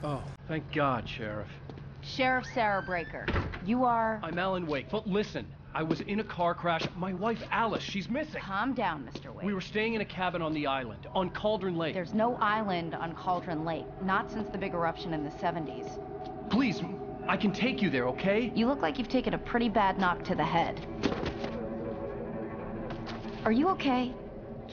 Oh, thank God, Sheriff. Sheriff Sarah Breaker. You are... I'm Alan Wake, but listen, I was in a car crash. My wife, Alice, she's missing. Calm down, Mr. Wake. We were staying in a cabin on the island, on Cauldron Lake. There's no island on Cauldron Lake, not since the big eruption in the 70s. Please, I can take you there, okay? You look like you've taken a pretty bad knock to the head. Are you okay?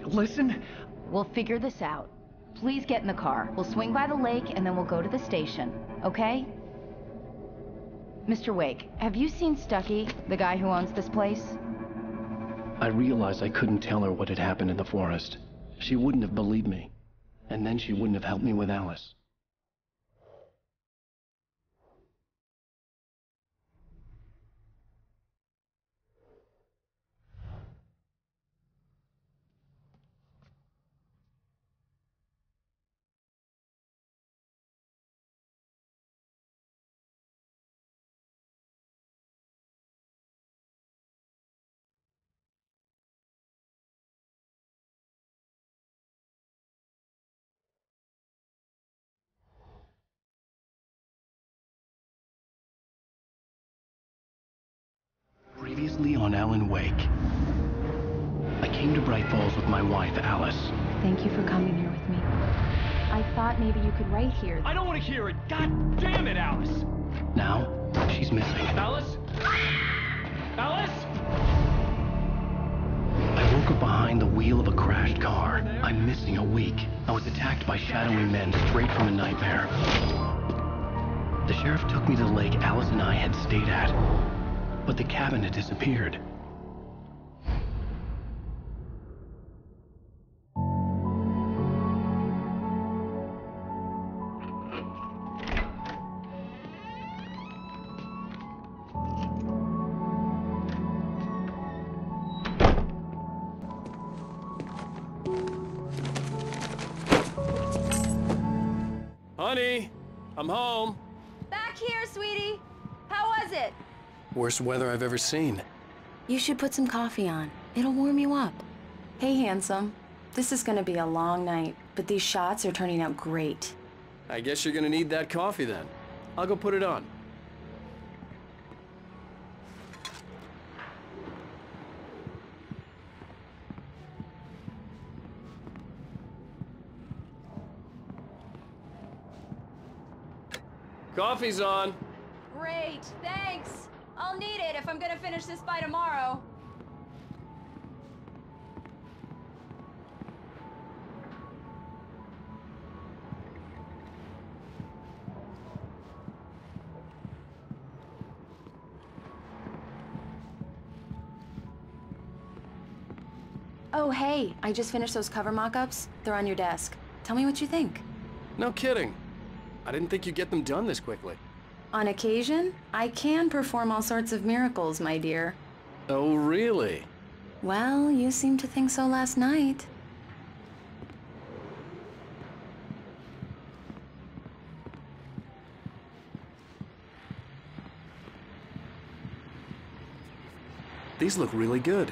Listen. We'll figure this out. Please get in the car. We'll swing by the lake and then we'll go to the station, okay? Mr. Wake, have you seen Stucky, the guy who owns this place? I realized I couldn't tell her what had happened in the forest. She wouldn't have believed me. And then she wouldn't have helped me with Alice. Previously on Alan Wake. I came to Bright Falls with my wife, Alice. Thank you for coming here with me. I thought maybe you could write here. I don't want to hear it! God damn it, Alice! Now, she's missing. Alice? Alice? I woke up behind the wheel of a crashed car. I'm missing a week. I was attacked by shadowy men straight from a nightmare. The sheriff took me to the lake Alice and I had stayed at. But the cabin had disappeared. Honey, I'm home. Back here, sweetie. How was it? Worst weather I've ever seen. You should put some coffee on. It'll warm you up. Hey, handsome. This is gonna be a long night, but these shots are turning out great. I guess you're gonna need that coffee then. I'll go put it on. Coffee's on. Great, thanks. I'll need it if I'm gonna finish this by tomorrow. Oh, hey, I just finished those cover mock-ups. They're on your desk. Tell me what you think. No kidding. I didn't think you'd get them done this quickly. On occasion, I can perform all sorts of miracles, my dear. Oh, really? Well, you seemed to think so last night. These look really good.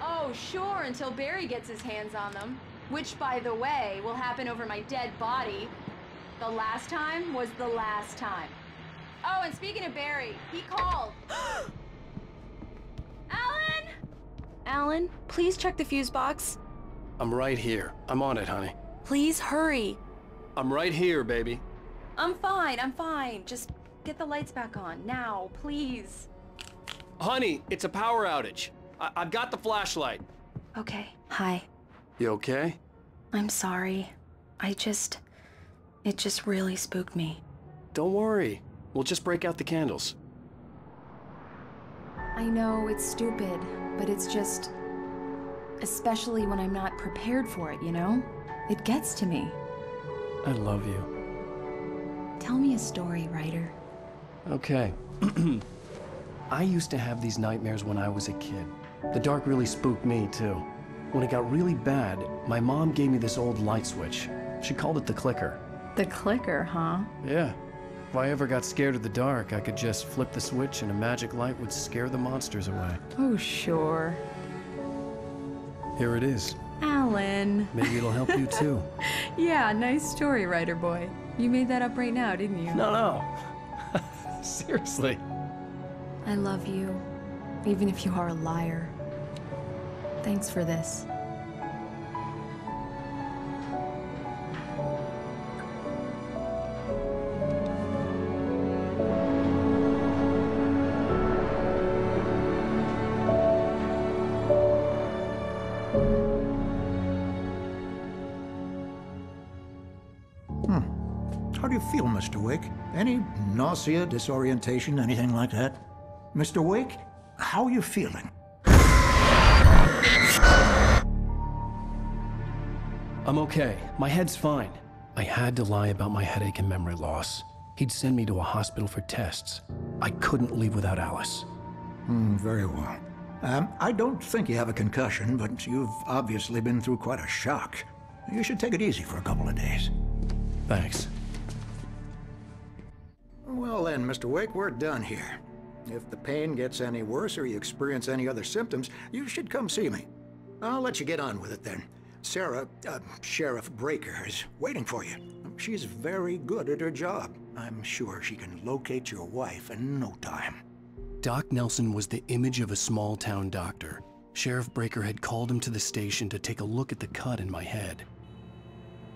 Oh, sure, until Barry gets his hands on them. Which, by the way, will happen over my dead body. The last time was the last time. Oh, and speaking of Barry, he called. Alan? Alan, please check the fuse box. I'm right here. I'm on it, honey. Please hurry. I'm right here, baby. I'm fine. Just get the lights back on, now, please. Honey, it's a power outage. I've got the flashlight. Okay, hi. You okay? I'm sorry. It just really spooked me. Don't worry. We'll just break out the candles. I know it's stupid, but it's just... especially when I'm not prepared for it, you know? It gets to me. I love you. Tell me a story, writer. Okay. I used to have these nightmares when I was a kid. The dark really spooked me, too. When it got really bad, my mom gave me this old light switch. She called it the clicker. The clicker, huh? Yeah. If I ever got scared of the dark, I could just flip the switch and a magic light would scare the monsters away. Oh, sure. Here it is. Alan. Maybe it'll help you too. Yeah, nice story, writer boy. You made that up right now, didn't you? No. Seriously. I love you, even if you are a liar. Thanks for this. How do you feel, Mr. Wake? Any nausea, disorientation, anything like that? Mr. Wake, how are you feeling? I'm okay. My head's fine. I had to lie about my headache and memory loss. He'd send me to a hospital for tests. I couldn't leave without Alice. Very well. I don't think you have a concussion, but you've obviously been through quite a shock. You should take it easy for a couple of days. Thanks. Well then, Mr. Wake, we're done here. If the pain gets any worse or you experience any other symptoms, you should come see me. I'll let you get on with it then. Sarah, Sheriff Breaker, is waiting for you. She's very good at her job. I'm sure she can locate your wife in no time. Doc Nelson was the image of a small-town doctor. Sheriff Breaker had called him to the station to take a look at the cut in my head.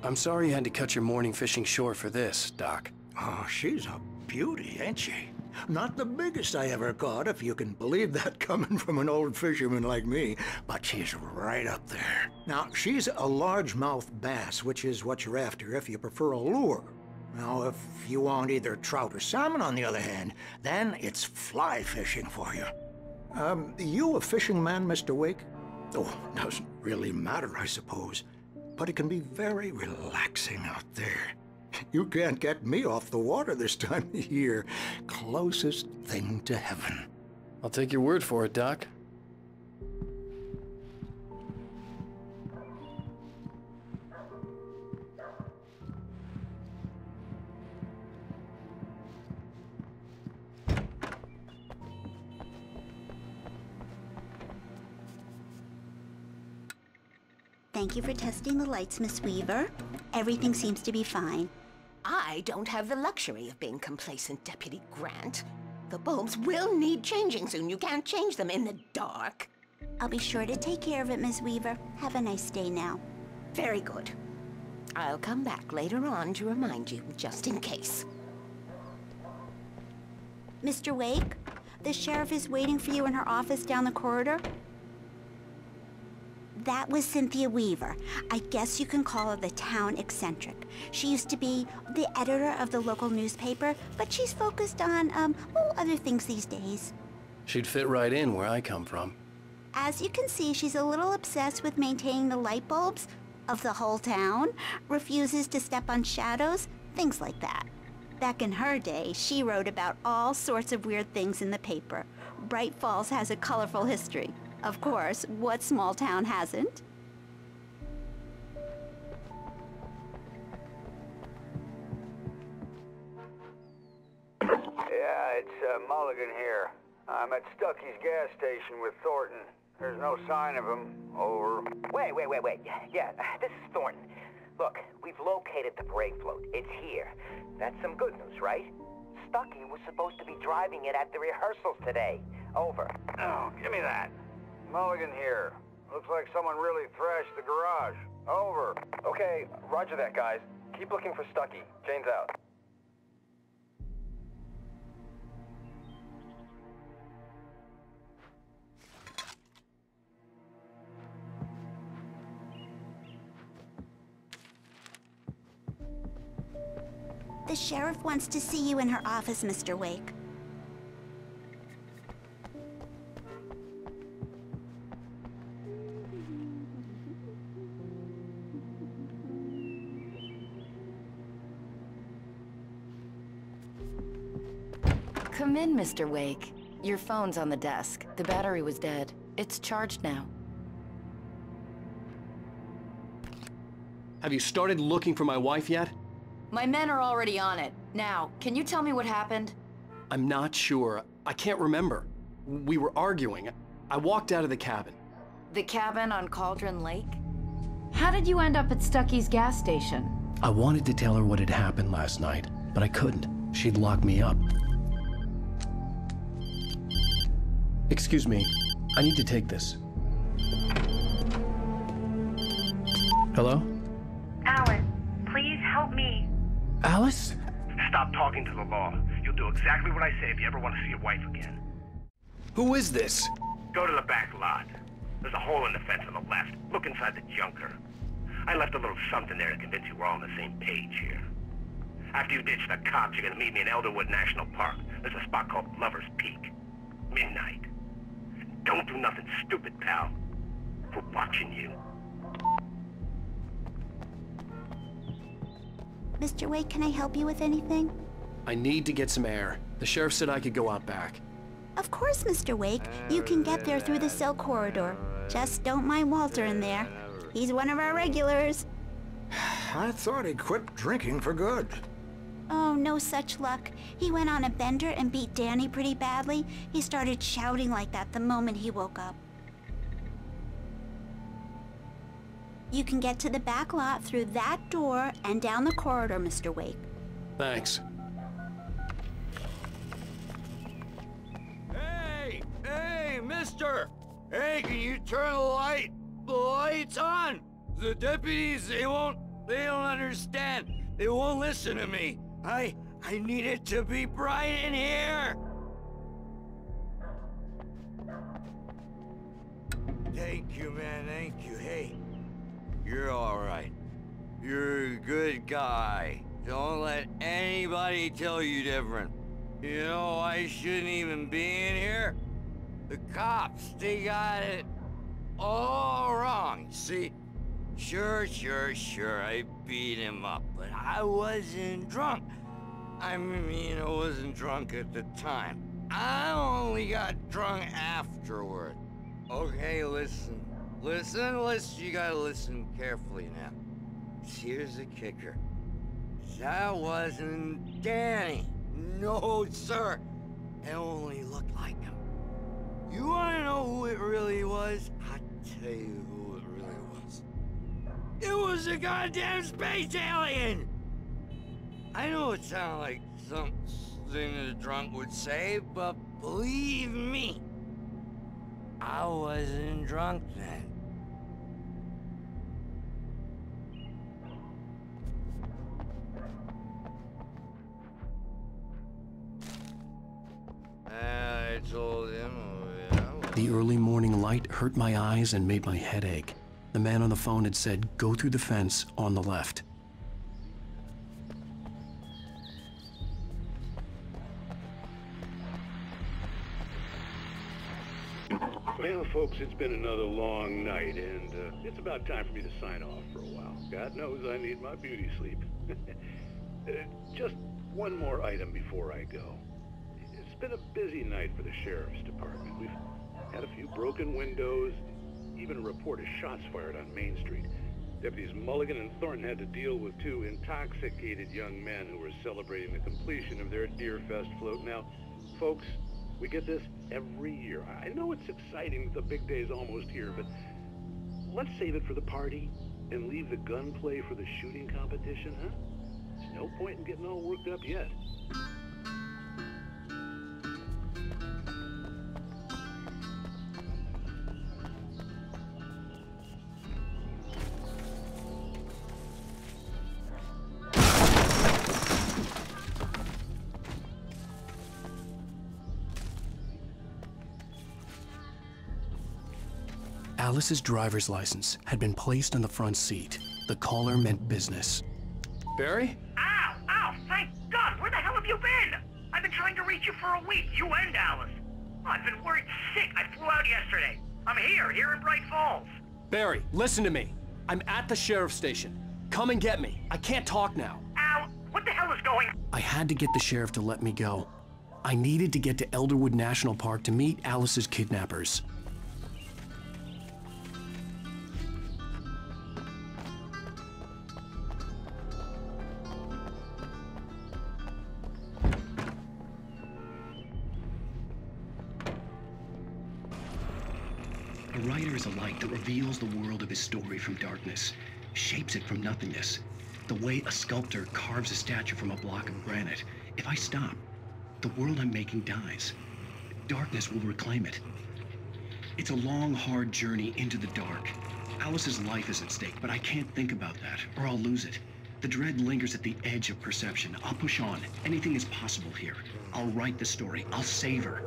I'm sorry you had to cut your morning fishing short for this, Doc. Oh, she's a beauty, ain't she? Not the biggest I ever caught, if you can believe that coming from an old fisherman like me, but she's right up there. Now, she's a largemouth bass, which is what you're after if you prefer a lure. Now, if you want either trout or salmon, on the other hand, then it's fly fishing for you. You a fishing man, Mr. Wake? Oh, doesn't really matter, I suppose. But it can be very relaxing out there. You can't get me off the water this time of year. Closest thing to heaven. I'll take your word for it, Doc. Thank you for testing the lights, Miss Weaver. Everything seems to be fine. I don't have the luxury of being complacent, Deputy Grant. The bulbs will need changing soon. You can't change them in the dark. I'll be sure to take care of it, Miss Weaver. Have a nice day now. Very good. I'll come back later on to remind you, just in case. Mr. Wake, the sheriff is waiting for you in her office down the corridor. That was Cynthia Weaver. I guess you can call her the town eccentric. She used to be the editor of the local newspaper, but she's focused on, other things these days. She'd fit right in where I come from. As you can see, she's a little obsessed with maintaining the light bulbs of the whole town, refuses to step on shadows, things like that. Back in her day, she wrote about all sorts of weird things in the paper. Bright Falls has a colorful history. Of course, what small town hasn't? Yeah, it's Mulligan here. I'm at Stucky's gas station with Thornton. There's no sign of him. Over. Wait. Yeah, this is Thornton. Look, we've located the brake float. It's here. That's some good news, right? Stucky was supposed to be driving it at the rehearsals today. Over. Oh, give me that. Mulligan here. Looks like someone really thrashed the garage. Over. Okay, roger that, guys. Keep looking for Stucky. Jane's out. The sheriff wants to see you in her office, Mr. Wake. Come in, Mr. Wake. Your phone's on the desk. The battery was dead. It's charged now. Have you started looking for my wife yet? My men are already on it. Now, can you tell me what happened? I'm not sure. I can't remember. We were arguing. I walked out of the cabin. The cabin on Cauldron Lake? How did you end up at Stucky's gas station? I wanted to tell her what had happened last night, but I couldn't. She'd lock me up. Excuse me. I need to take this. Hello? Alice, please help me. Alice? Stop talking to the law. You'll do exactly what I say if you ever want to see your wife again. Who is this? Go to the back lot. There's a hole in the fence on the left. Look inside the junker. I left a little something there to convince you we're all on the same page here. After you ditch the cops, you're gonna meet me in Elderwood National Park. There's a spot called Lover's Peak. Midnight. Don't do nothing stupid, pal. We're watching you. Mr. Wake, can I help you with anything? I need to get some air. The sheriff said I could go out back. Of course, Mr. Wake. You can get there through the cell corridor. Just don't mind Walter in there. He's one of our regulars. I thought he quit drinking for good. Oh, no such luck. He went on a bender and beat Danny pretty badly. He started shouting like that the moment he woke up. You can get to the back lot through that door and down the corridor, Mr. Wake. Thanks. Hey! Hey, mister! Hey, can you turn the lights on? The deputies, they don't understand. They won't listen to me. I need it to be bright in here. Thank you, man, thank you. Hey, you're all right. You're a good guy. Don't let anybody tell you different. You know, I shouldn't even be in here. The cops, they got it all wrong. See, sure, I beat him up, but I wasn't drunk. I mean, I wasn't drunk at the time. I only got drunk afterward. Okay, listen, you gotta listen carefully now. Here's the kicker. That wasn't Danny. No, sir. It only looked like him. You wanna know who it really was? I'll tell you who it really was. It was a goddamn space alien! I know it sounded like something a drunk would say, but believe me, I wasn't drunk then. I told him, The early morning light hurt my eyes and made my head ache. The man on the phone had said, go through the fence on the left. Well, folks, it's been another long night, and it's about time for me to sign off for a while. God knows I need my beauty sleep. Just one more item before I go. It's been a busy night for the sheriff's department. We've had a few broken windows, even a report of shots fired on Main Street. Deputies Mulligan and Thornton had to deal with two intoxicated young men who were celebrating the completion of their Deer Fest float. Now, folks, we get this every year. I know it's exciting that the big day's almost here, but let's save it for the party and leave the gunplay for the shooting competition, huh? There's no point in getting all worked up yet. Alice's driver's license had been placed on the front seat. The caller meant business. Barry? Ow! Ow! Thank God! Where the hell have you been? I've been trying to reach you for a week, you and Alice. I've been worried sick. I flew out yesterday. I'm here in Bright Falls. Barry, listen to me. I'm at the sheriff's station. Come and get me. I can't talk now. Al, what the hell is going on? I had to get the sheriff to let me go. I needed to get to Elderwood National Park to meet Alice's kidnappers. A writer is a light that reveals the world of his story from darkness, shapes it from nothingness. The way a sculptor carves a statue from a block of granite. If I stop, the world I'm making dies. Darkness will reclaim it. It's a long, hard journey into the dark. Alice's life is at stake, but I can't think about that, or I'll lose it. The dread lingers at the edge of perception. I'll push on. Anything is possible here. I'll write the story. I'll save her.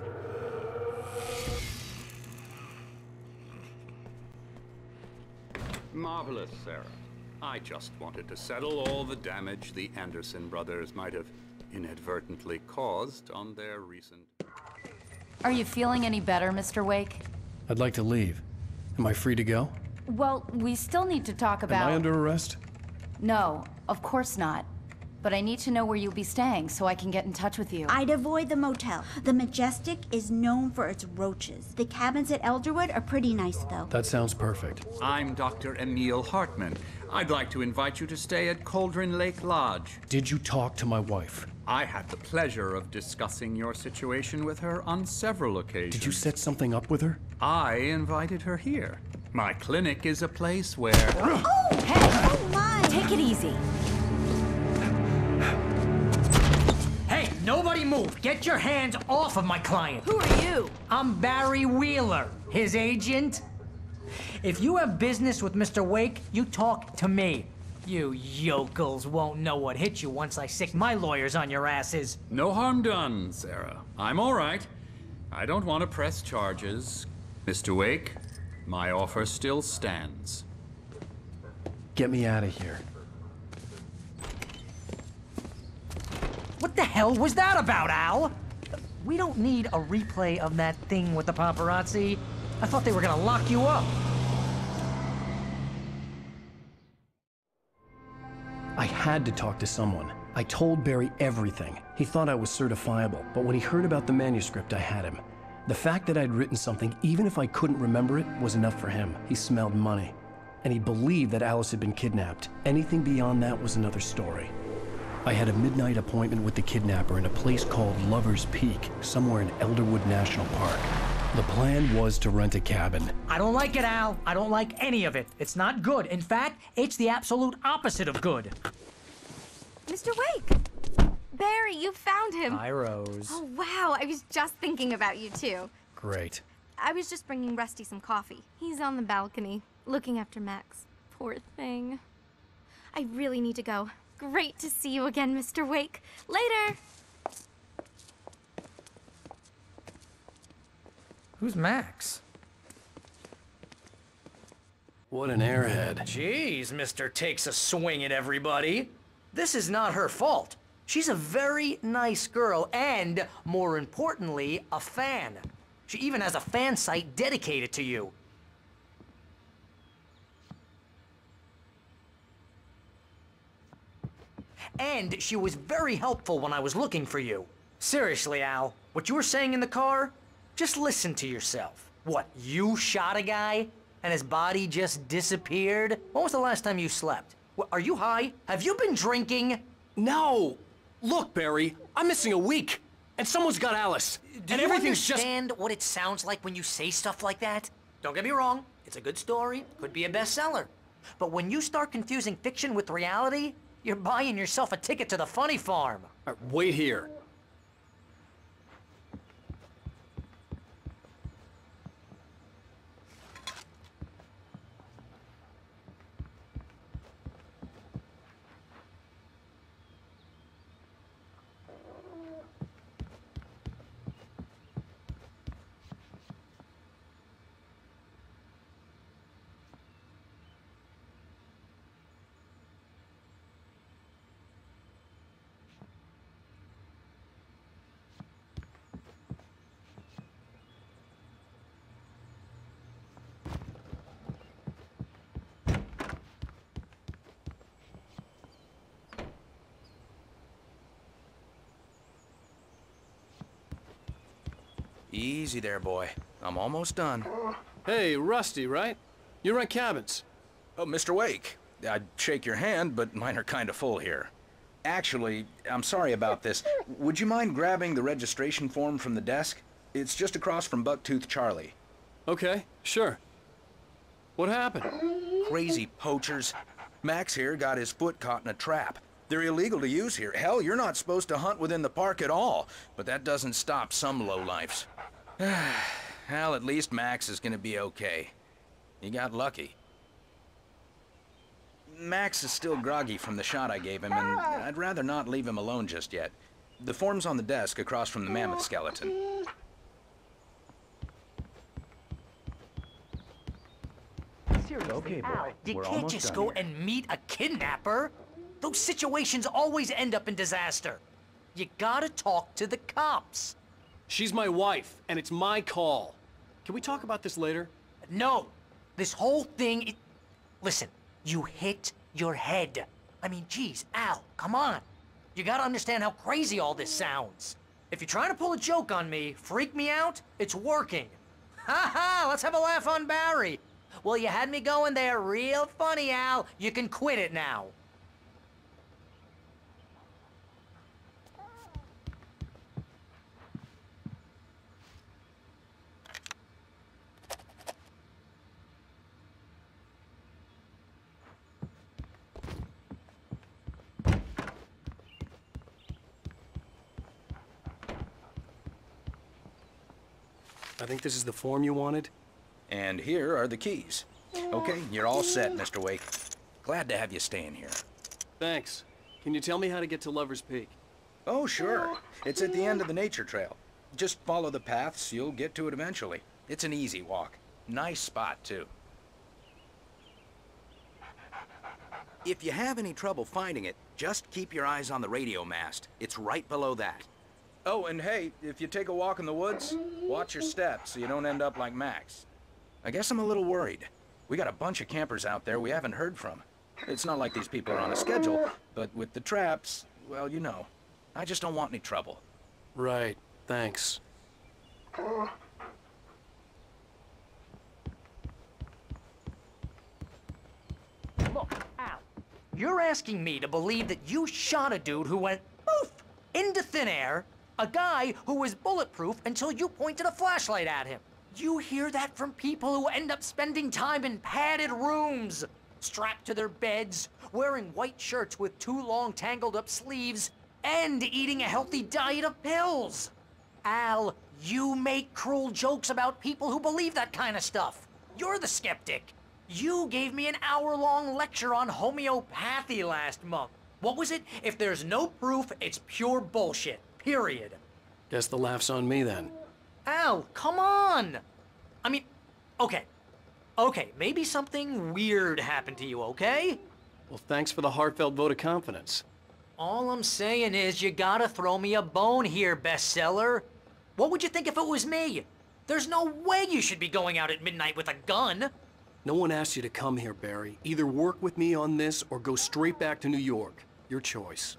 Marvelous, Sarah. I just wanted to settle all the damage the Anderson brothers might have inadvertently caused on their recent... Are you feeling any better, Mr. Wake? I'd like to leave. Am I free to go? Well, we still need to talk about... Am I under arrest? No, of course not. But I need to know where you'll be staying so I can get in touch with you. I'd avoid the motel. The Majestic is known for its roaches. The cabins at Elderwood are pretty nice, though. That sounds perfect. I'm Dr. Emil Hartman. I'd like to invite you to stay at Cauldron Lake Lodge. Did you talk to my wife? I had the pleasure of discussing your situation with her on several occasions. Did you set something up with her? I invited her here. My clinic is a place where... Oh! Hey! Oh, my! Take it easy. Hey, nobody move! Get your hands off of my client! Who are you? I'm Barry Wheeler, his agent. If you have business with Mr. Wake, you talk to me. You yokels won't know what hit you once I sick my lawyers on your asses. No harm done, Sarah. I'm all right. I don't want to press charges. Mr. Wake, my offer still stands. Get me out of here. What the hell was that about, Al? We don't need a replay of that thing with the paparazzi. I thought they were gonna lock you up. I had to talk to someone. I told Barry everything. He thought I was certifiable, but when he heard about the manuscript, I had him. The fact that I'd written something, even if I couldn't remember it, was enough for him. He smelled money. And he believed that Alice had been kidnapped. Anything beyond that was another story. I had a midnight appointment with the kidnapper in a place called Lover's Peak, somewhere in Elderwood National Park. The plan was to rent a cabin. I don't like it, Al. I don't like any of it. It's not good. In fact, it's the absolute opposite of good. Mr. Wake! Barry, you found him. Hi, Rose. Oh, wow. I was just thinking about you, too. Great. I was just bringing Rusty some coffee. He's on the balcony, looking after Max. Poor thing. I really need to go. Great to see you again, Mr. Wake. Later! Who's Max? What an airhead. Jeez, Mr. Takes a swing at everybody. This is not her fault. She's a very nice girl and, more importantly, a fan. She even has a fan site dedicated to you. And she was very helpful when I was looking for you. Seriously, Al, what you were saying in the car? Just listen to yourself. What, you shot a guy and his body just disappeared? When was the last time you slept? What, are you high? Have you been drinking? No! Look, Barry, I'm missing a week, and someone's got Alice. Do you understand what it sounds like when you say stuff like that? Don't get me wrong, it's a good story, could be a bestseller. But when you start confusing fiction with reality, you're buying yourself a ticket to the funny farm. Wait here. Easy there, boy. I'm almost done. Hey, Rusty, right? You rent cabins. Oh, Mr. Wake. I'd shake your hand, but mine are kind of full here. Actually, I'm sorry about this. Would you mind grabbing the registration form from the desk? It's just across from Bucktooth Charlie. Okay, sure. What happened? Crazy poachers. Max here got his foot caught in a trap. They're illegal to use here. Hell, you're not supposed to hunt within the park at all. But that doesn't stop some lowlifes. Well, at least Max is gonna be okay. He got lucky. Max is still groggy from the shot I gave him, and I'd rather not leave him alone just yet. The form's on the desk across from the mammoth skeleton. Seriously, Okay, boy. Al, you We're can't almost just done go here. and meet a kidnapper. Those situations always end up in disaster. You gotta talk to the cops. She's my wife, and it's my call. Can we talk about this later? No. This whole thing... Listen, you hit your head. I mean, geez, Al, come on. You gotta understand how crazy all this sounds. If you're trying to pull a joke on me, freak me out, it's working. Ha ha, let's have a laugh on Barry. Well, you had me going there real funny, Al. You can quit it now. I think this is the form you wanted. And here are the keys. Okay, you're all set, Mr. Wake. Glad to have you staying here. Thanks. Can you tell me how to get to Lover's Peak? Oh, sure. It's at the end of the nature trail. Just follow the paths, you'll get to it eventually. It's an easy walk. Nice spot, too. If you have any trouble finding it, just keep your eyes on the radio mast. It's right below that. Oh, and hey, if you take a walk in the woods, watch your steps so you don't end up like Max. I guess I'm a little worried. We got a bunch of campers out there we haven't heard from. It's not like these people are on a schedule, but with the traps, well, you know. I just don't want any trouble. Right, thanks. Look, Al, you're asking me to believe that you shot a dude who went poof into thin air, a guy who was bulletproof until you pointed a flashlight at him. You hear that from people who end up spending time in padded rooms, strapped to their beds, wearing white shirts with too long tangled up sleeves, and eating a healthy diet of pills. Al, you make cruel jokes about people who believe that kind of stuff. You're the skeptic. You gave me an hour-long lecture on homeopathy last month. What was it? If there's no proof, it's pure bullshit. Period. Guess the laugh's on me then. Al, come on! I mean, okay. Okay, maybe something weird happened to you, okay? Well, thanks for the heartfelt vote of confidence. All I'm saying is you gotta throw me a bone here, bestseller. What would you think if it was me? There's no way you should be going out at midnight with a gun. No one asked you to come here, Barry. Either work with me on this or go straight back to New York. Your choice.